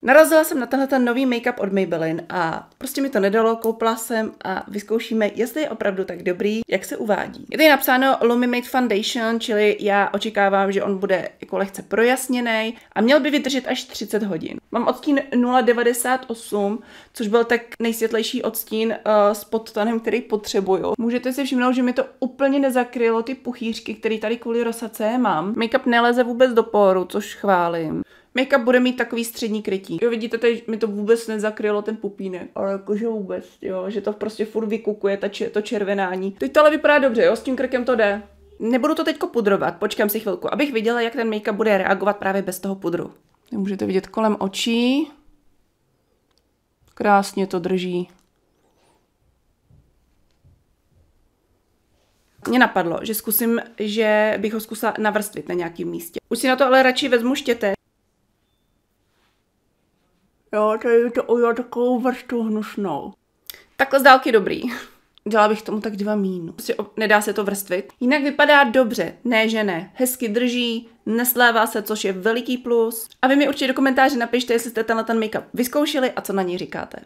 Narazila jsem na tenhle nový make-up od Maybelline a prostě mi to nedalo, koupila jsem a vyzkoušíme, jestli je opravdu tak dobrý, jak se uvádí. Je tady napsáno Lumi Matte Foundation, čili já očekávám, že on bude jako lehce projasněný a měl by vydržet až 30 hodin. Mám odstín 0,98, což byl tak nejsvětlejší odstín s podtonem, který potřebuju. Můžete si všimnout, že mi to úplně nezakrylo ty puchýřky, které tady kvůli rosace mám. Make-up neleze vůbec do poru, což chválím. Make-up bude mít takový střední krytí. Jo, vidíte, tady mi to vůbec nezakrylo ten pupínek, ale jakože vůbec, jo, že to prostě furt vykukuje, to červenání. Teď to ale vypadá dobře, jo, s tím krkem to jde. Nebudu to teďko pudrovat, počkám si chvilku, abych viděla, jak ten make-up bude reagovat právě bez toho pudru. Můžete vidět kolem očí. Krásně to drží. Mně napadlo, že bych ho zkusila navrstvit na nějakém místě. Už si na to ale radši vezmu štětek. Jo, tady to udělá takovou vrstvu hnusnou. Takhle z dálky dobrý. Dělala bych tomu tak 2 mínu. Prostě nedá se to vrstvit. Jinak vypadá dobře, ne že ne. Hezky drží, neslévá se, což je veliký plus. A vy mi určitě do komentáře napište, jestli jste tenhle make-up vyzkoušeli a co na něj říkáte.